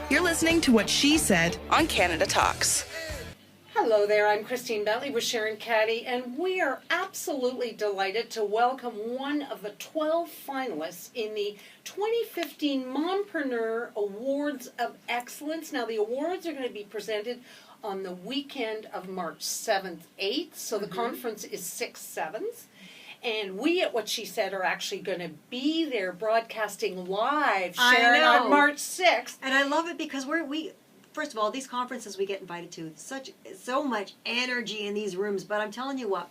You're listening to What She Said on Canada Talks. Hello there, I'm Christine Bentley with Sharon Caddy, and we are absolutely delighted to welcome one of the 12 finalists in the 2015 Mompreneurs Awards of Excellence. Now, the awards are going to be presented on the weekend of March 7th, 8th, so the conference is 6th, 7th. And we at What She Said are actually going to be there broadcasting live, Sharon, on March 6th. And I love it because we first of all, these conferences we get invited to, so much energy in these rooms. But I'm telling you what,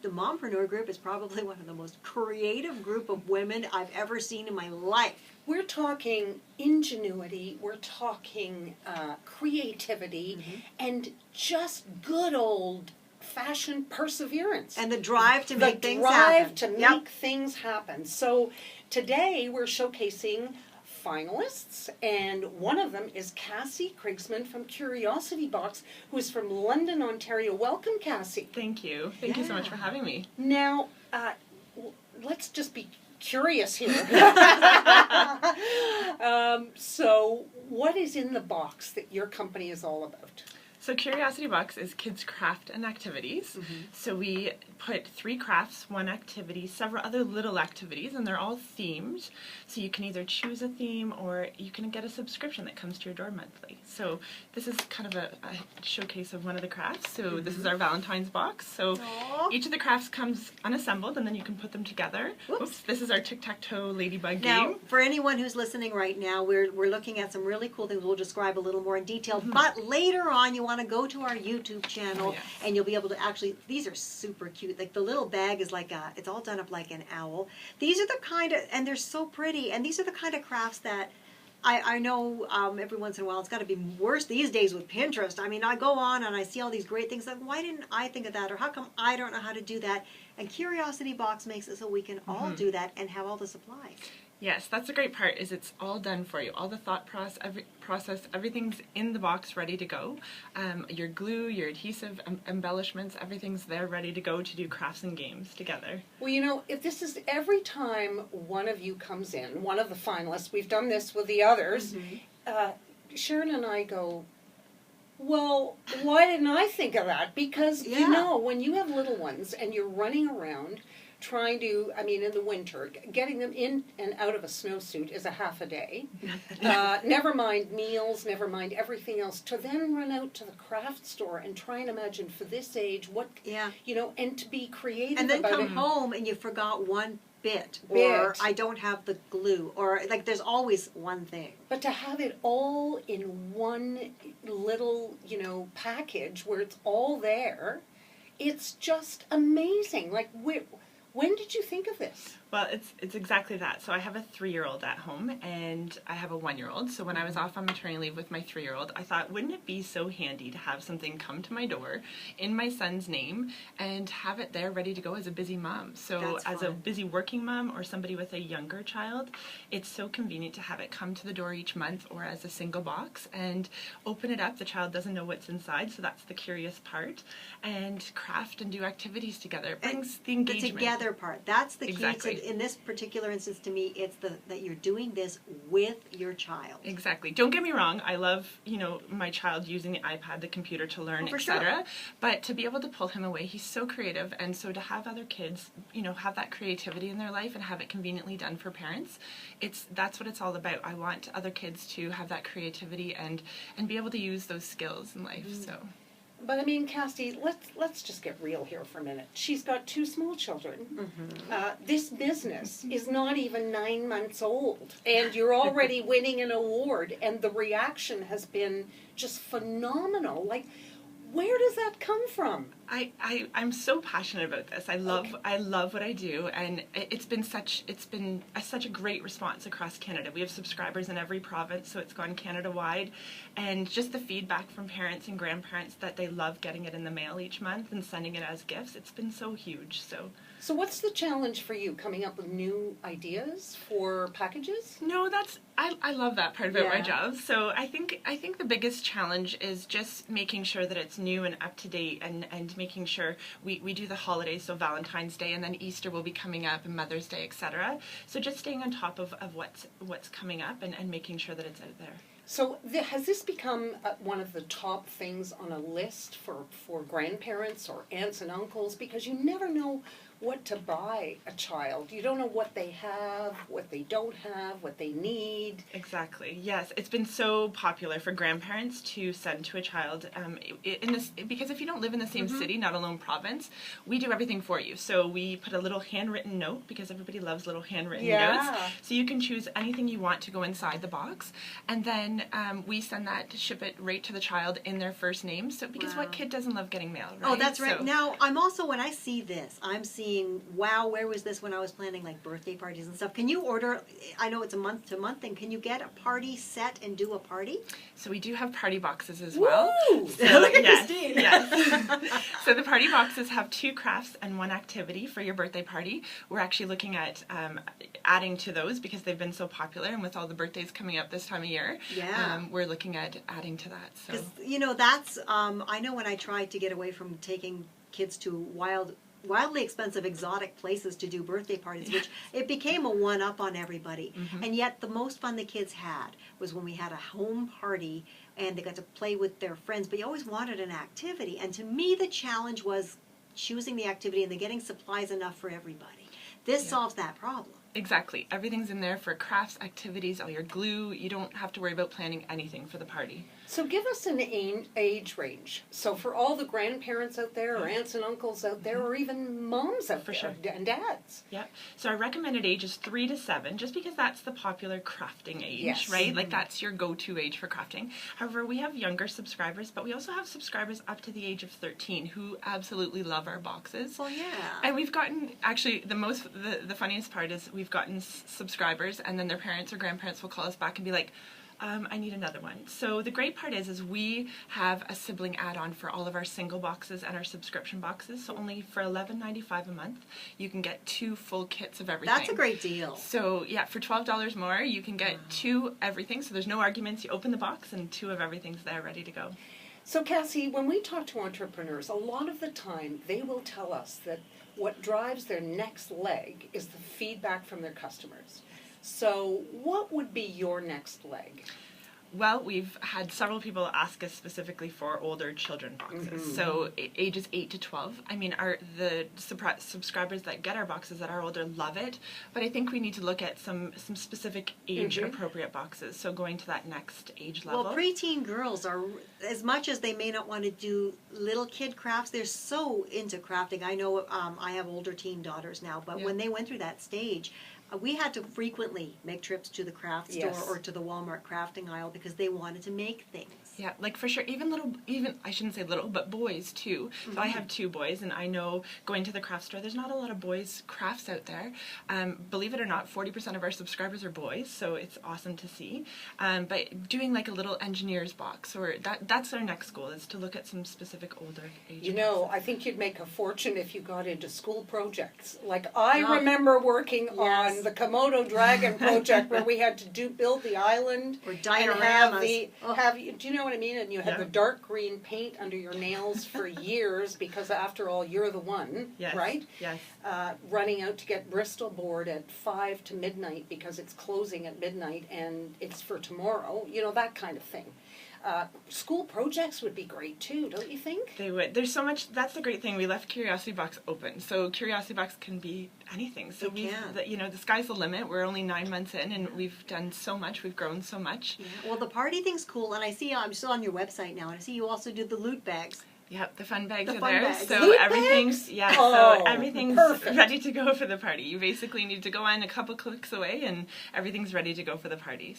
the Mompreneur group is probably one of the most creative group of women I've ever seen in my life. We're talking ingenuity, we're talking creativity, and just good old-fashioned perseverance. And the drive to make things The happen. drive to make things happen. So today we're showcasing finalists, and one of them is Cassie Krygsman from Curiosity Box, who is from London, Ontario. Welcome, Cassie. Thank you. Thank you so much for having me. Now, let's just be curious here. So, what is in the box that your company is all about? So Curiosity Box is kids' craft and activities. So we put 3 crafts, 1 activity, several other little activities, and they're all themed. So you can either choose a theme or you can get a subscription that comes to your door monthly. So this is kind of a showcase of one of the crafts. So this is our Valentine's box. So each of the crafts comes unassembled and then you can put them together. Oops, this is our tic-tac-toe ladybug Now, game. for anyone who's listening right now, we're looking at some really cool things we'll describe a little more in detail. But later on, you want to go to our YouTube channel and you'll be able to actually, these are super cute. Like the little bag is like it's all done up like an owl. These are the kind of, and they're so pretty, and these are the kind of crafts that I know every once in a while it's got to be worse these days with Pinterest. I mean, I go on and I see all these great things like, why didn't I think of that? Or how come I don't know how to do that? And Curiosity Box makes it so we can all do that and have all the supplies. Yes, that's the great part, is it's all done for you. All the thought process, everything's in the box ready to go. Your glue, your adhesive, embellishments, everything's there ready to go to do crafts and games together. Well, you know, if this is every time one of you comes in, one of the finalists, we've done this with the others, Sharon and I go, well, why didn't I think of that? Because, you know, when you have little ones and you're running around trying to, I mean, in the winter, getting them in and out of a snowsuit is a half a day. Never mind meals, never mind everything else. To then run out to the craft store and try and imagine for this age what, you know, and to be creative and then about come home and you forgot one bit, or I don't have the glue, or like there's always one thing. But to have it all in one little, you know, package where it's all there, it's just amazing. Like, when did you think of this? Well, it's exactly that. So I have a 3-year-old at home and I have a 1-year-old. So when I was off on maternity leave with my 3-year-old, I thought, wouldn't it be so handy to have something come to my door in my son's name and have it there ready to go as a busy mom? So as a busy working mom or somebody with a younger child, it's so convenient to have it come to the door each month or as a single box and open it up. The child doesn't know what's inside, so that's the curious part. And craft and do activities together. It brings the engagement. The together part. That's the key to, in this particular instance to me, it's that you're doing this with your child. Exactly. Don't get me wrong, I love, you know, my child using the iPad, the computer to learn, etc. But to be able to pull him away, he's so creative, and so to have other kids, you know, have that creativity in their life and have it conveniently done for parents, that's what it's all about. I want other kids to have that creativity and be able to use those skills in life. So. But I mean, Cassie, let's just get real here for a minute. She's got 2 small children. This business is not even 9 months old, and you're already winning an award, and the reaction has been just phenomenal. Like, where does that come from? I'm so passionate about this. I love what I do, and it's been such a great response across Canada. We have subscribers in every province, so it's gone Canada wide, and just the feedback from parents and grandparents that they love getting it in the mail each month and sending it as gifts. It's been so huge. So So what's the challenge for you, coming up with new ideas for packages? No, I love that part about my Yeah. job. So I think the biggest challenge is just making sure that it's new and up to date, and making sure we do the holidays, so Valentine's Day, and then Easter will be coming up, and Mother's Day, etc. So just staying on top of what's coming up, and making sure that it's out there. So has this become one of the top things on a list for grandparents or aunts and uncles? Because you never know what to buy a child. You don't know what they have, what they don't have, what they need. Exactly. Yes, it's been so popular for grandparents to send to a child because if you don't live in the same city, not alone province, we do everything for you. So we put a little handwritten note, because everybody loves little handwritten notes. So you can choose anything you want to go inside the box, and then we send that to ship it right to the child in their first name. So because what kid doesn't love getting mail, right? Oh, that's right. So, Now, I'm also, when I see this, I'm seeing, wow, where was this when I was planning like birthday parties and stuff? Can you order, I know it's a month-to-month thing, can you get a party set and do a party? So we do have party boxes as well. Woo! So, Look at yes, Christine. yes. So the party boxes have 2 crafts and 1 activity for your birthday party. We're actually looking at adding to those because they've been so popular, and with all the birthdays coming up this time of year, we're looking at adding to that. So, Because, that's, I know when I tried to get away from taking kids to wildly expensive exotic places to do birthday parties, which it became a one-up on everybody. And yet the most fun the kids had was when we had a home party and they got to play with their friends, but you always wanted an activity. And to me the challenge was choosing the activity and then getting supplies enough for everybody. This solves that problem. exactly. Everything's in there for crafts, activities, all your glue. You don't have to worry about planning anything for the party. So give us an age range. So for all the grandparents out there, or aunts and uncles out there, or even moms out there, and dads. Yeah. So our recommended age is 3 to 7, just because that's the popular crafting age, right? Like that's your go-to age for crafting. However, we have younger subscribers, but we also have subscribers up to the age of 13 who absolutely love our boxes. Well, yeah. And we've gotten, actually, the funniest part is we've gotten subscribers, and then their parents or grandparents will call us back and be like, I need another one. So the great part is we have a sibling add-on for all of our single boxes and our subscription boxes. So only for $11.95 a month, you can get 2 full kits of everything. That's a great deal. So yeah, for $12 more, you can get 2 everything. So there's no arguments. You open the box and 2 of everything's there ready to go. So Cassie, when we talk to entrepreneurs, a lot of the time they will tell us that what drives their next leg is the feedback from their customers. So what would be your next leg? Well, we've had several people ask us specifically for older children boxes. So ages 8 to 12. I mean, the subscribers that get our boxes that are older love it, but I think we need to look at some specific age-appropriate boxes, so going to that next age level. Well, preteen girls are, as much as they may not want to do little kid crafts, they're so into crafting. I know I have older teen daughters now, but when they went through that stage, we had to frequently make trips to the craft store or to the Walmart crafting aisle because they wanted to make things. Yeah, like for sure, even I shouldn't say little, but boys too. So I have 2 boys, and I know going to the craft store, there's not a lot of boys crafts out there. Believe it or not, 40% of our subscribers are boys, so it's awesome to see. But doing like a little engineer's box, or that's our next goal, is to look at some specific older age. You know, I think you'd make a fortune if you got into school projects. Like I remember working on the Komodo Dragon project where we had to build the island Or and dioramas. do you know what I mean? And you had the dark green paint under your nails for years because after all you're the one, right? Yes. Running out to get Bristol board at 5 to midnight because it's closing at midnight and it's for tomorrow. You know, that kind of thing. School projects would be great too, don't you think? They would. There's so much. That's the great thing. We left Curiosity Box open, so Curiosity Box can be anything. So the sky's the limit. We're only 9 months in, and we've done so much. We've grown so much. Yeah. Well, the party thing's cool, and I see I'm still on your website now, and I see you also do the loot bags. Yep, the fun bags are fun there. bags. So Loot everything's bags? so everything's perfect. ready to go for the party. You basically need to go on a couple clicks away, and everything's ready to go for the party.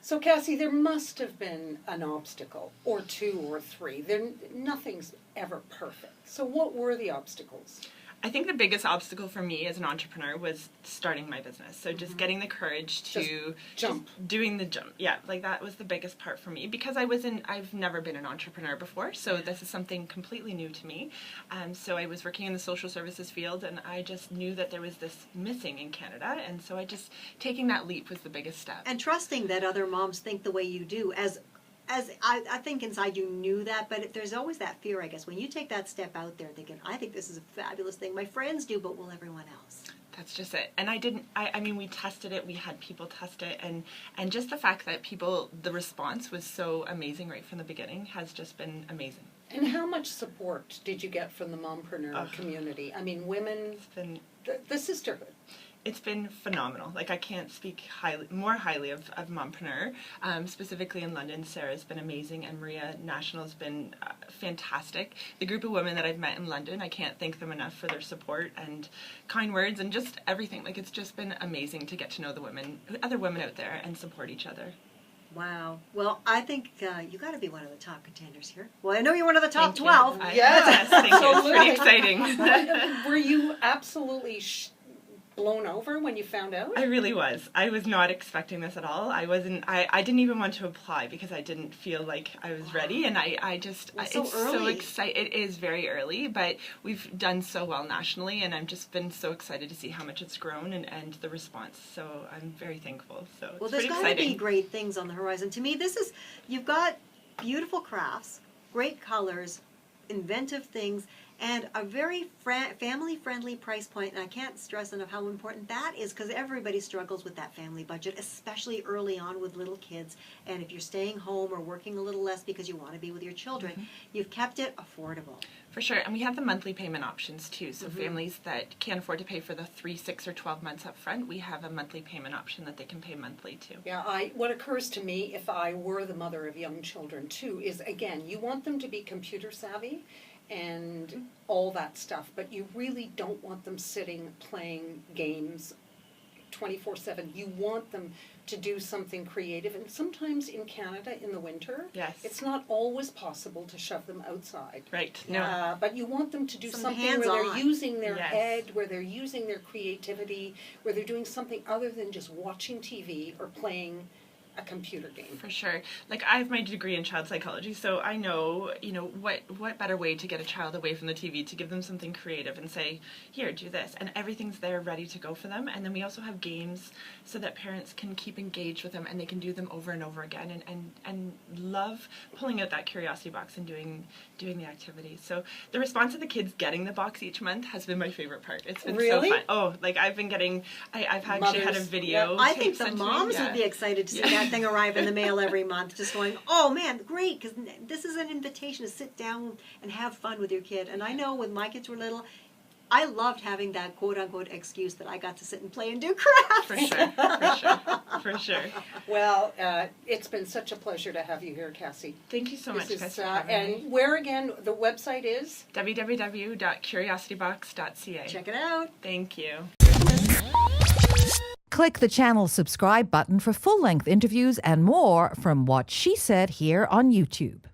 So Cassie, there must have been an obstacle, or 2 or 3. Nothing's ever perfect. So what were the obstacles? I think the biggest obstacle for me as an entrepreneur was starting my business. So just getting the courage to jump. just doing the jump. Yeah, like that was the biggest part for me because I've never been an entrepreneur before. So this is something completely new to me. So I was working in the social services field and I just knew that there was this missing in Canada. And so taking that leap was the biggest step. And trusting that other moms think the way you do, as I think inside you knew that, but there's always that fear, I guess, when you take that step out there thinking, I think this is a fabulous thing. My friends do, but will everyone else? That's just it. And I mean, we tested it, we had people test it, and just the fact that the response was so amazing right from the beginning has just been amazing. And how much support did you get from the mompreneur community? I mean, women, the sisterhood. It's been phenomenal. Like, I can't speak more highly of Mompreneur. Specifically in London, Sarah's been amazing, and Maria National's been fantastic. The group of women that I've met in London, I can't thank them enough for their support and kind words and just everything. Like, it's just been amazing to get to know the other women out there and support each other. Wow. Well, I think you got to be one of the top contenders here. Well, I know you're one of the top 12. Yes, thank you. It's pretty exciting. Were you absolutely blown over when you found out? I really was. I was not expecting this at all. I didn't even want to apply because I didn't feel like I was ready, and it's so exciting. It is very early, but we've done so well nationally, and I've just been so excited to see how much it's grown and the response. So I'm very thankful. So it's there's got to be great things on the horizon. To me, you've got beautiful crafts, great colors, inventive things, and a very family-friendly price point. And I can't stress enough how important that is, because everybody struggles with that family budget, especially early on with little kids. And if you're staying home or working a little less because you want to be with your children, you've kept it affordable. For sure. And we have the monthly payment options too. So families that can't afford to pay for the 3, 6, or 12 months up front, we have a monthly payment option that they can pay monthly too. Yeah, what occurs to me if I were the mother of young children too is, again, you want them to be computer savvy and all that stuff, but you really don't want them sitting playing games 24/7. You want them to do something creative, and sometimes in Canada in the winter, it's not always possible to shove them outside. Right. No. But you want them to do something where they're using their head, where they're using their creativity, where they're doing something other than just watching TV or playing a computer game. For sure. Like, I have my degree in child psychology, so I know, what better way to get a child away from the TV, to give them something creative and say, here, do this. And everything's there ready to go for them. And then we also have games so that parents can keep engaged with them and they can do them over and over again and love pulling out that curiosity box and doing the activities. So the response of the kids getting the box each month has been my favorite part. It's been so fun. Oh, like I've been getting, I've actually had a video. I think the moms would be excited to see that thing arrive in the mail every month, just going, oh man, great, because this is an invitation to sit down and have fun with your kid. And I know when my kids were little, I loved having that quote-unquote excuse that I got to sit and play and do crafts. For sure. For sure. Well, it's been such a pleasure to have you here, Cassie. Thank you so much, Cassie, for having me. And where again, the website is? www.curiositybox.ca. Check it out. Thank you. Click the channel subscribe button for full-length interviews and more from What She Said here on YouTube.